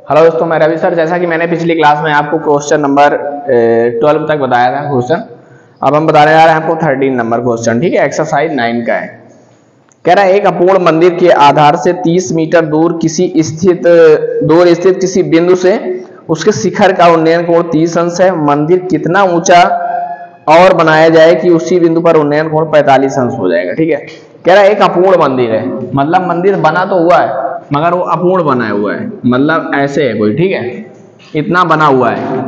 Hello दोस्तों, मैं Ravi sir. जैसा कि मैंने पिछली क्लास में आपको क्वेश्चन नंबर 12 तक बताया था क्वेश्चन, अब हम बताने जा रहे हैं आपको 13 नंबर क्वेश्चन। ठीक है, एक्सरसाइज 9 का है। कह रहा है एक अपूर्ण मंदिर के आधार से 30 मीटर दूर स्थित किसी बिंदु से उसके शिखर का उन्नयन कोण 30 अंश है। मंदिर कितना ऊंचा और बनाया जाए कि उसी बिंदु पर उन्नयन कोण 45 अंश हो जाएगा। ठीक है, कह रहा है एक अपूर्ण मंदिर है, मतलब मंदिर बना तो हुआ है मगर वो अपूर्ण बना हुआ है, मतलब ऐसे है कोई। ठीक है, इतना बना हुआ है।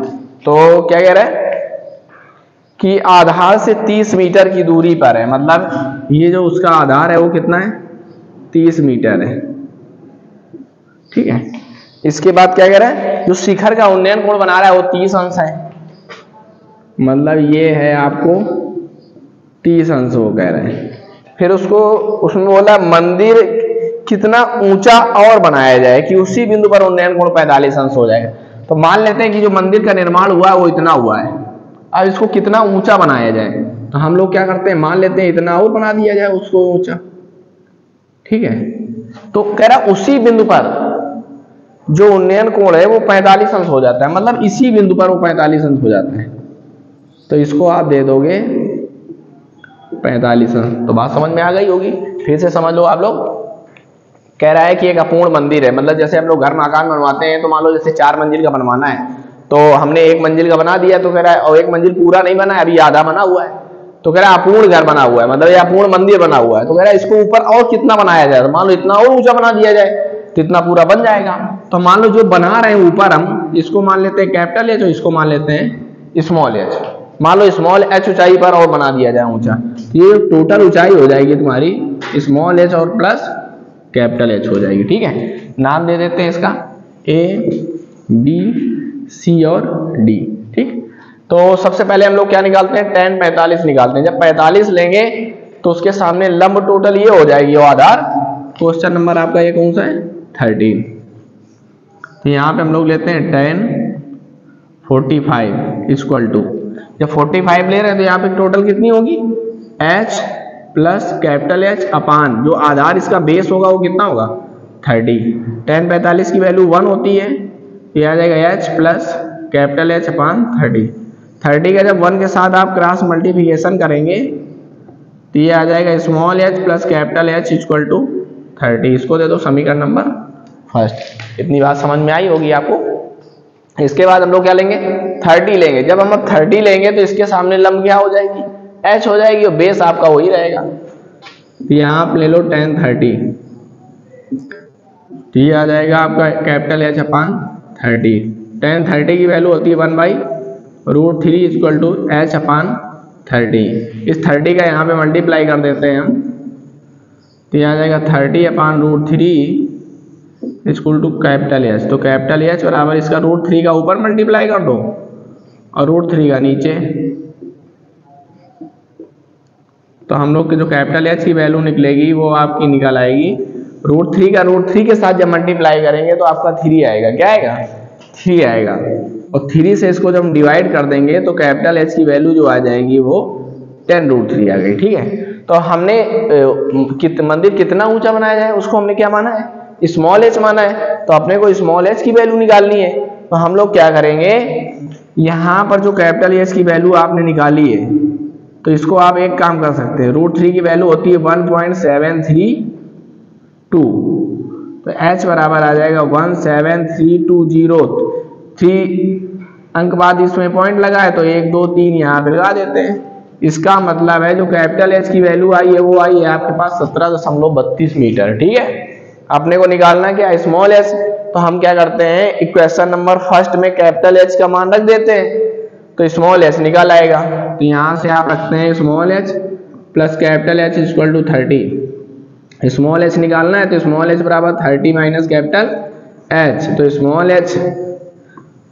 तो क्या कह रहा है कि आधार से 30 मीटर की दूरी पर है, मतलब ये जो उसका आधार है वो कितना है, 30 मीटर है। ठीक है, इसके बाद क्या कह रहा है, जो शिखर का उन्नयन कोण बना रहा है वो 30 अंश है, मतलब ये है आपको 30 अंश वो कह रहे हैं। फिर उसमें बोला मंदिर कितना ऊंचा और बनाया जाए कि उसी बिंदु पर उन्नयन कोण 45 अंश हो जाएगा। तो मान लेते हैं कि जो मंदिर का निर्माण हुआ है वो इतना हुआ है, अब इसको कितना ऊंचा बनाया जाए। तो हम लोग क्या करते हैं, मान लेते हैं इतना और बना दिया जाए उसको ऊंचा। ठीक है, तो कह रहा उसी बिंदु पर जो उन्नयन कोण है वो 45 अंश हो जाता है, मतलब इसी बिंदु पर वो 45 अंश हो जाता है। तो इसको आप दे दोगे 45 अंश। तो बात समझ में आ गई होगी, फिर से समझ लो आप लोग। कह रहा है कि एक अपूर्ण मंदिर है, मतलब जैसे हम लोग घर मकान बनवाते हैं तो मान लो जैसे 4 मंजिल का बनवाना है, तो हमने 1 मंजिल का बना दिया, तो कह रहा है और 1 मंजिल पूरा नहीं बना है, अभी आधा बना हुआ है। तो कह रहा है अपूर्ण घर बना हुआ है, मतलब ये अपूर्ण मंदिर बना हुआ है। तो कह रहा है इसको ऊपर और कितना बनाया जाए, तो मान लो इतना और ऊंचा बना दिया जाए तो इतना पूरा बन जाएगा। तो मान लो जो बना रहे हैं ऊपर, हम इसको मान लेते हैं कैपिटल एच और इसको मान लेते हैं स्मॉल एच। मान लो स्मॉल एच ऊंचाई पर और बना दिया जाए ऊंचा, तो ये टोटल ऊंचाई हो जाएगी तुम्हारी स्मॉल एच और प्लस कैपिटल एच हो जाएगी। ठीक है, नाम दे देते हैं इसका ए बी सी और डी। ठीक, तो सबसे पहले हम लोग क्या निकालते हैं, tan 45 निकालते हैं। जब 45 लेंगे तो उसके सामने लंब टोटल ये हो जाएगी वो आधार। क्वेश्चन नंबर आपका ये कौन सा है, 13। तो यहाँ पे हम लोग लेते हैं tan 45 इक्वल टू, जब 45 ले रहे हैं तो यहाँ पे टोटल कितनी होगी, h प्लस कैपिटल एच अपान जो आधार इसका बेस होगा वो कितना होगा, 30। tan 45 की वैल्यू 1 होती है, ये आ जाएगा h प्लस कैपिटल एच अपान 30। 30 का जब 1 के साथ आप क्रॉस मल्टीप्लिकेशन करेंगे तो ये आ जाएगा small h plus capital H equal to 30। इसको दे दो समीकरण नंबर फर्स्ट। इतनी बात समझ में आई होगी आपको। इसके बाद हम लोग क्या लेंगे, 30 लेंगे। जब हम 30 लेंगे तो इसके सामने लंब क्या हो जाएगी, h हो जाएगी और बेस आपका वही रहेगा। तो यहाँ आप ले लो tan 30, तो ये आ जाएगा आपका कैपिटल एच अपान 30। tan 30 की वैल्यू होती है 1/√3 इक्वल टू एच अपान 30। इस 30 का यहाँ पे मल्टीप्लाई कर देते हैं हम, तो ये आ जाएगा 30 अपान √3 इक्वल टू कैपिटल एच। तो कैपिटल एच बराबर इसका √3 का ऊपर मल्टीप्लाई कर दो और √3 का नीचे। तो हम लोग के जो कैपिटल एच की वैल्यू निकलेगी वो आपकी निकल आएगी √3 का √3 के साथ जब मल्टीप्लाई करेंगे तो आपका 3 आएगा। क्या आएगा, 3 आएगा। और 3 से इसको जब हम डिवाइड कर देंगे तो कैपिटल एच की वैल्यू जो आ जाएगी वो 10√3 आ गई। ठीक है, तो हमने मंदिर कितना ऊंचा बनाया जाए उसको हमने क्या माना है, स्मॉल एच माना है। तो अपने को स्मॉल एच की वैल्यू निकालनी है। तो हम लोग क्या करेंगे, यहाँ पर जो कैपिटल एच की वैल्यू आपने निकाली है तो इसको आप एक काम कर सकते हैं, √3 की वैल्यू होती है 1.732, तो h बराबर आ जाएगा 17320। 3 अंक बाद इसमें पॉइंट लगा है तो 1 2 3 यहाँ पे लगा देते हैं। इसका मतलब है जो कैपिटल एच की वैल्यू आई है वो आई है आपके पास 17.32 मीटर। ठीक है, अपने को निकालना क्या, स्मॉल एच। तो हम क्या करते हैं, इक्वेशन नंबर फर्स्ट में कैपिटल एच का मान रख देते हैं तो स्मॉल एच निकाल आएगा। तो यहाँ से आप रखते हैं small h plus capital H equal to 30। Small h निकालना है तो स्मॉल एच बराबर 30 माइनस कैपिटल एच। तो small h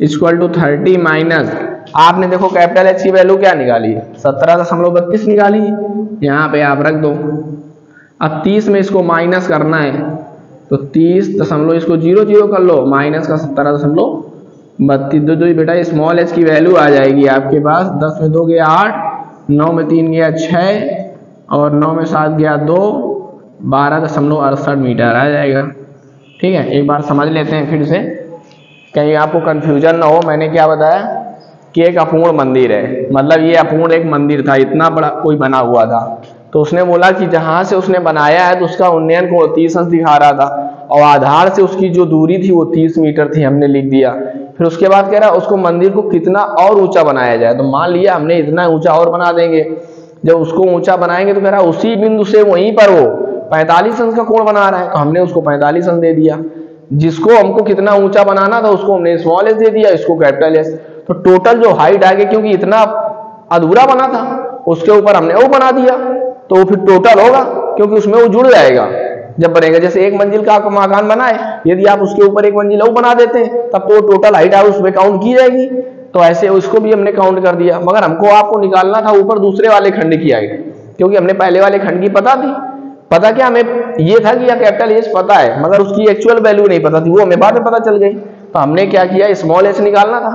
equal to 30 minus, आपने देखो कैपिटल एच की वैल्यू क्या निकाली है, 17.32 निकाली है, यहाँ पे आप रख दो। अब 30 में इसको माइनस करना है तो 30 दशमलव इसको 0 कर लो, माइनस का 17.32 दो बेटा स्मॉल एच की वैल्यू आ जाएगी आपके पास 10 में 2 गया 8, 9 में 3 गया 6 और 9 में 7 गया 2, 12.68 मीटर आ जाएगा। ठीक है, एक बार समझ लेते हैं फिर से। कहीं आपको कंफ्यूजन ना हो, मैंने क्या बताया कि एक अपूर्ण मंदिर है, मतलब ये अपूर्ण एक मंदिर था, इतना बड़ा कोई बना हुआ था। तो उसने बोला कि जहां से उसने बनाया है तो उसका उन्नयन कोण 30 अंश दिखा रहा था, और आधार से उसकी जो दूरी थी वो 30 मीटर थी, हमने लिख दिया। फिर उसके बाद कह रहा है उसको मंदिर को कितना और ऊंचा बनाया जाए। तो मान लिया हमने इतना ऊंचा और बना देंगे। जब उसको ऊंचा बनाएंगे तो कह रहा है उसी बिंदु से वहीं पर वो 45 अंश का कोण बना रहा है, तो हमने उसको 45 अंश दे दिया। जिसको हमको कितना ऊंचा बनाना था उसको हमने स्मॉल एस दे दिया, इसको कैपिटल एस। तो टोटल जो हाइट आ गई, क्योंकि इतना अधूरा बना था उसके ऊपर हमने वो बना दिया, तो फिर टोटल होगा, क्योंकि उसमें वो जुड़ जाएगा जब बनेगा। जैसे एक मंजिल का आपका मकान बना है, यदि आप उसके ऊपर एक मंजिल और बना देते हैं तब तो टोटल हाइट आप उसमें काउंट की जाएगी। तो ऐसे उसको भी हमने काउंट कर दिया, मगर हमको आपको निकालना था ऊपर दूसरे वाले खंड की हाइट, क्योंकि हमने पहले वाले खंड की पता थी। पता क्या हमें ये था कि यह कैपिटल एच पता है, मगर उसकी एक्चुअल वैल्यू नहीं पता थी, वो हमें बाद में पता चल गई। तो हमने क्या किया, स्मॉल एच निकालना था,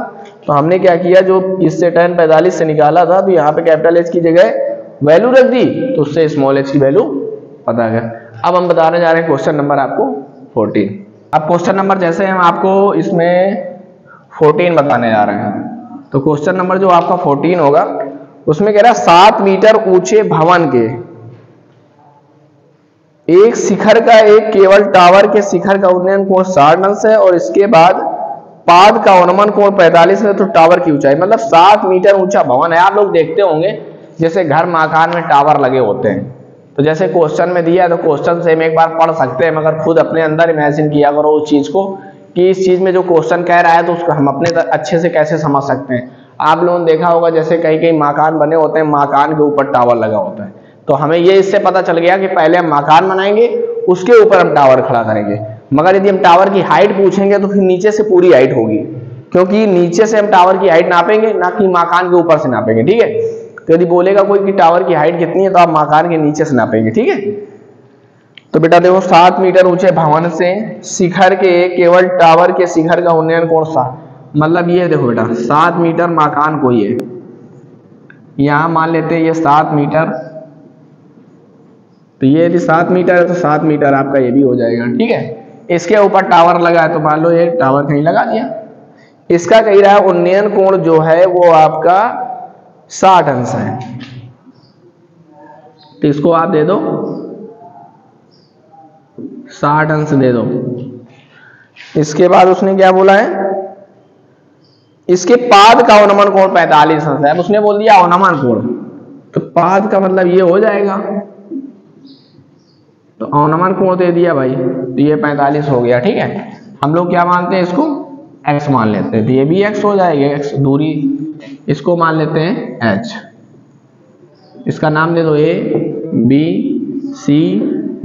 तो हमने क्या किया, जो इससे tan 45 से निकाला था, तो यहाँ पे कैपिटल एच की जगह वैल्यू रख दी, तो उससे स्मॉल एच की वैल्यू पता गया। अब हम बताने जा रहे हैं क्वेश्चन नंबर आपको 14। अब क्वेश्चन नंबर जैसे हम आपको इसमें 14 बताने जा रहे हैं, तो क्वेश्चन नंबर जो आपका 14 होगा उसमें कह रहा है 7 मीटर ऊंचे भवन के एक शिखर का एक केवल टावर के शिखर का उन्नयन कोण 60 अंश है, और इसके बाद पाद का अनुमान कोण 45 है। तो टावर की ऊंचाई मतलब 7 मीटर ऊंचा भवन है। आप लोग देखते होंगे जैसे घर मकान में टावर लगे होते हैं, तो जैसे क्वेश्चन में दिया है तो क्वेश्चन से हम एक बार पढ़ सकते हैं, मगर खुद अपने अंदर इमेजिन किया करो उस चीज को कि इस चीज में जो क्वेश्चन कह रहा है तो उसको हम अपने अच्छे से कैसे समझ सकते हैं। आप लोगों ने देखा होगा जैसे कहीं कहीं मकान बने होते हैं, मकान के ऊपर टावर लगा होता है, तो हमें ये इससे पता चल गया कि पहले हम मकान बनाएंगे उसके ऊपर हम टावर खड़ा करेंगे। मगर यदि हम टावर की हाइट पूछेंगे तो फिर नीचे से पूरी हाइट होगी, क्योंकि नीचे से हम टावर की हाइट नापेंगे, ना कि मकान के ऊपर से नापेंगे। ठीक है, तो यदि बोलेगा कोई कि टावर की हाइट कितनी है तो आप मकान के नीचे से नापेंगे। ठीक है, तो बेटा देखो 7 मीटर ऊंचे भवन से शिखर के केवल टावर के शिखर का उन्नयन कोण 60, मतलब ये देखो बेटा 7 मीटर मकान को ये यहां मान लेते हैं ये 7 मीटर, तो ये यदि 7 मीटर है तो 7 मीटर आपका ये भी हो जाएगा। ठीक है, इसके ऊपर टावर लगा है तो मान लो ये टावर कहीं लगा दिया। इसका कह रहा है उन्नयन कोण जो है वो आपका 60 अंश है, तो इसको आप दे दो 60 अंश दे दो। इसके बाद उसने क्या बोला है, इसके पाद का अनुमान कोण 45 अंश है। अब उसने बोल दिया अनुमान कोण, तो पाद का मतलब ये हो जाएगा, तो अनुमान कोण दे दिया भाई, तो ये 45 हो गया। ठीक है, हम लोग क्या मानते हैं, इसको x मान लेते हैं, तो ये भी x हो जाएगा, x दूरी, इसको मान लेते हैं h, इसका नाम दे दो a b c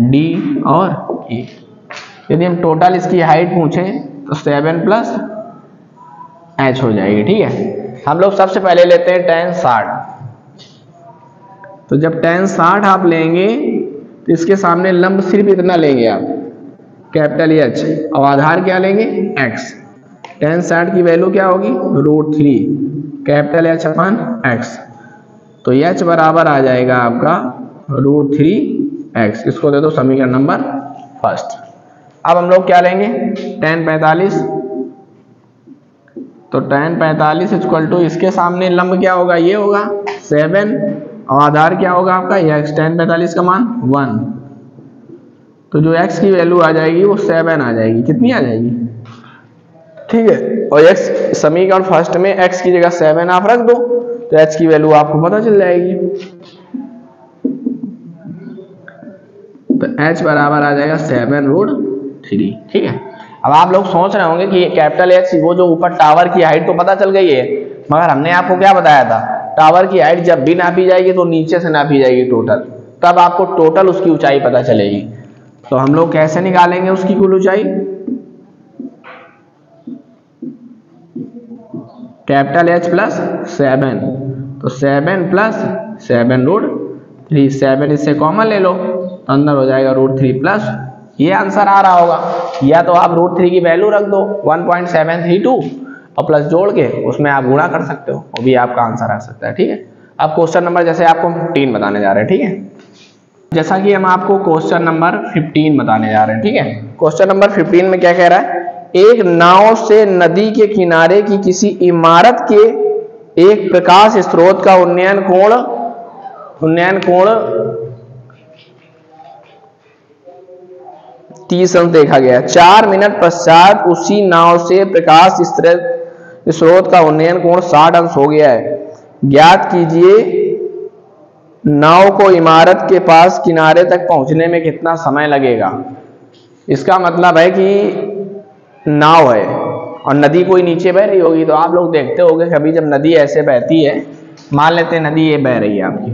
d और e। यदि हम टोटल इसकी हाइट पूछें तो 7 प्लस h हो जाएगी। ठीक है, हम लोग सबसे पहले लेते हैं tan 60, तो जब tan 60 आप लेंगे तो इसके सामने लंब सिर्फ इतना लेंगे आप कैपिटल H, और आधार क्या लेंगे x। tan 60 की वैल्यू क्या होगी √3 कैपिटल H अपन x, तो h बराबर आ जाएगा आपका √3x। इसको दे दो समीकरण नंबर फर्स्ट। अब हम लोग क्या लेंगे tan 45, तो tan 45 इक्वल टू इसके सामने लंब क्या होगा, ये होगा 7, और आधार क्या होगा आपका x। tan 45 का मान 1, तो जो x की वैल्यू आ जाएगी वो 7 आ जाएगी। कितनी आ जाएगी, ठीक है, और x समीकरण फर्स्ट में x की जगह 7 आप रख दो, तो h की वैल्यू आपको पता चल जाएगी, तो h बराबर आ जाएगा 7√3। ठीक है, अब आप लोग सोच रहे होंगे कि कैपिटल H वो जो ऊपर टावर की हाइट तो पता चल गई है, मगर हमने आपको क्या बताया था, टावर की हाइट जब भी नापी जाएगी तो नीचे से नापी जाएगी टोटल, तब आपको टोटल उसकी ऊंचाई पता चलेगी। तो हम लोग कैसे निकालेंगे उसकी कुल ऊंचाई, कैपिटल H प्लस 7, तो 7 प्लस 7√3, 7 इससे कॉमन ले लो तो अंदर हो जाएगा √3 प्लस, ये आंसर आ रहा होगा, या तो आप √3 की वैल्यू रख दो 1.732 और प्लस जोड़ के उसमें आप गुणा कर सकते हो, वो भी आपका आंसर आ सकता है। ठीक है, अब क्वेश्चन नंबर जैसे आपको 15 बताने जा रहे हैं। ठीक है, जैसा कि हम आपको क्वेश्चन नंबर 15 बताने जा रहे हैं। ठीक है, क्वेश्चन नंबर 15 में क्या कह रहा है, एक नाव से नदी के किनारे की किसी इमारत के एक प्रकाश स्रोत का उन्नयन कोण 30 अंश देखा गया। 4 मिनट पश्चात उसी नाव से प्रकाश स्रोत का उन्नयन कोण 60 अंश हो गया है। ज्ञात कीजिए नाव को इमारत के पास किनारे तक पहुंचने में कितना समय लगेगा। इसका मतलब है कि नाव है और नदी कोई नीचे बह रही होगी, तो आप लोग देखते होंगे कभी जब नदी ऐसे बहती है, मान लेते हैं नदी ये बह रही है आपकी,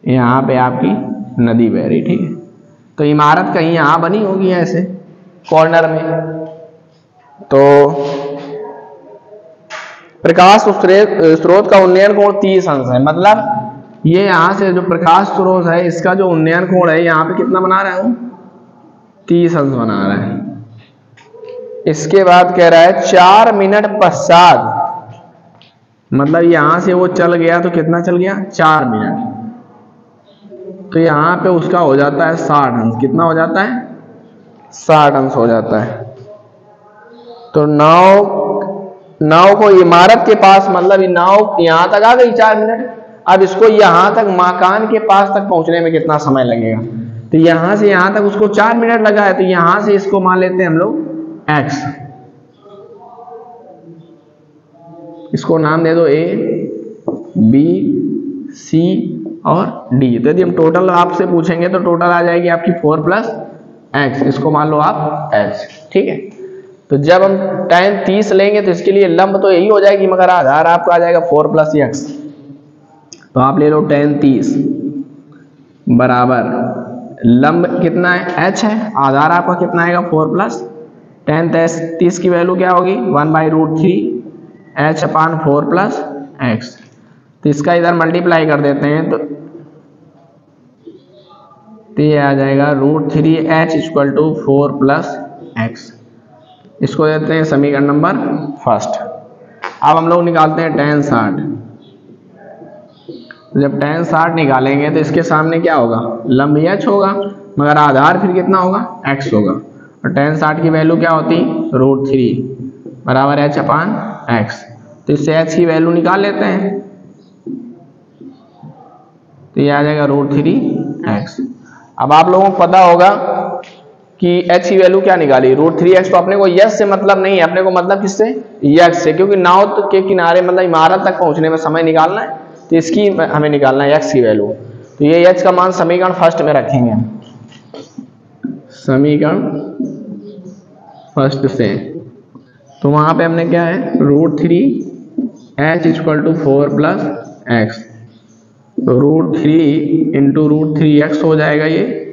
यहाँ पे आपकी नदी बह रही, ठीक है, तो इमारत कहीं यहाँ बनी होगी ऐसे कॉर्नर में, तो प्रकाश स्रोत का उन्नयन कोण 30 अंश है। मतलब ये यहाँ से जो प्रकाश स्रोत है इसका जो उन्नयन कोण है यहाँ पे कितना बना रहा है, 30 अंश बना रहा है। इसके बाद कह रहा है 4 मिनट पश्चात, मतलब यहां से वो चल गया तो कितना चल गया, 4 मिनट, तो यहाँ पे उसका हो जाता है 60 अंश। कितना हो जाता है, 60 अंश हो जाता है। तो नाव को इमारत के पास, मतलब नाव यहां तक आ गई 4 मिनट, अब इसको यहां तक मकान के पास तक पहुंचने में कितना समय लगेगा, तो यहां से यहां तक उसको 4 मिनट लगा है, तो यहां से इसको मान लेते हैं हम लोग x, इसको नाम दे दो a, b, c और d। तो यदि हम टोटल आपसे पूछेंगे तो टोटल आ जाएगी आपकी 4 + x, इसको मान लो आप h, ठीक है। तो जब हम tan 30 लेंगे तो इसके लिए लंब तो यही हो जाएगी, मगर आधार आपका आ जाएगा 4 + x, तो आप ले लो tan 30 बराबर लंब कितना है, h है, आधार आपका कितना आएगा 4 + tan 30 की वैल्यू क्या होगी, 1/√3 h/4 + x। तो इसका इधर मल्टीप्लाई कर देते हैं तो ये आ जाएगा √3h = 4 + x। इसको देते हैं समीकरण नंबर फर्स्ट। अब हम लोग निकालते हैं tan 60। जब tan 60 निकालेंगे तो इसके सामने क्या होगा, लंब h होगा, मगर आधार फिर कितना होगा, x होगा, और tan 60 की वैल्यू क्या होती, √3 बराबर h/x। तो इससे h की वैल्यू निकाल लेते हैं, तो ये आ जाएगा √3x। अब आप लोगों को पता होगा कि h की वैल्यू क्या निकाली, √3x। तो अपने को यस से मतलब नहीं है, अपने को मतलब किससे, यक्स से, क्योंकि नाव के किनारे मतलब इमारत तक पहुंचने में समय निकालना है, तो इसकी हमें निकालना है x की वैल्यू। तो ये h का मान समीकरण फर्स्ट में रखेंगे, समीकरण फर्स्ट से। तो वहां पे हमने क्या है, √3h = 4 + x, तो √3 × √3x हो जाएगा, ये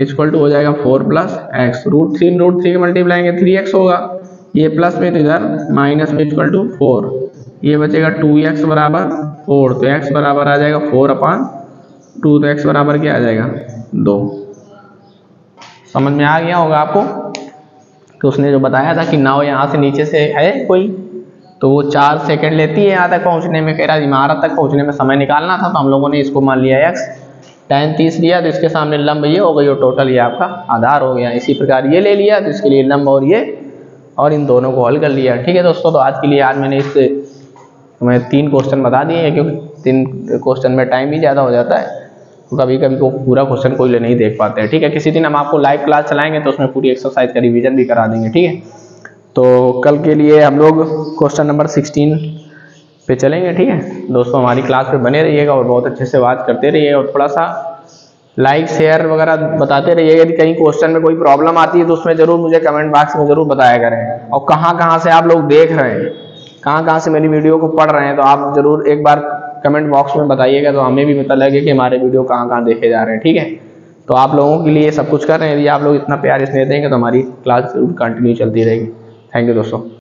इक्वल टू हो जाएगा 4 + x। √3 के मल्टीप्लाई 3x होगा, ये प्लस में तो इधर माइनस में इक्वल टू 4, ये बचेगा 2x बराबर 4, तो x बराबर आ जाएगा 4/2, तो x बराबर क्या आ जाएगा 2। समझ में आ गया होगा आपको। तो उसने जो बताया था कि नाव यहाँ से नीचे से है कोई, तो वो 4 सेकंड लेती है यहाँ तक पहुँचने में, कह रहा इमारत तक पहुँचने में समय निकालना था, तो हम लोगों ने इसको मान लिया x, tan 30 लिया तो इसके सामने लंब ये हो गई और टोटल ये आपका आधार हो गया। इसी प्रकार ये ले लिया तो इसके लिए लंब और ये, और इन दोनों को हल कर लिया। ठीक है दोस्तों, तो आज के लिए मैंने इससे 3 क्वेश्चन बता दिए हैं, क्योंकि 3 क्वेश्चन में टाइम भी ज़्यादा हो जाता है, तो कभी कभी को पूरा क्वेश्चन कोई नहीं देख पाते हैं। ठीक है, किसी दिन हम आपको लाइव क्लास चलाएंगे तो उसमें पूरी एक्सरसाइज का रिवीजन भी करा देंगे। ठीक है, तो कल के लिए हम लोग क्वेश्चन नंबर 16 पे चलेंगे। ठीक है दोस्तों, हमारी क्लास पे बने रहिएगा और बहुत अच्छे से बात करते रहिएगा, और थोड़ा सा लाइक शेयर वगैरह बताते रहिएगा। यदि कहीं क्वेश्चन में कोई प्रॉब्लम आती है तो उसमें ज़रूर मुझे कमेंट बॉक्स में ज़रूर बताया करें, और कहाँ से आप लोग देख रहे हैं, कहाँ से मेरी वीडियो को पढ़ रहे हैं, तो आप ज़रूर एक बार कमेंट बॉक्स में बताइएगा, तो हमें भी पता लगे कि हमारे वीडियो कहाँ देखे जा रहे हैं। ठीक है, तो आप लोगों के लिए सब कुछ कर रहे हैं, यदि आप लोग इतना प्यार स्नेह देंगे तो हमारी क्लास जरूर कंटिन्यू चलती रहेगी। थैंक यू दोस्तों।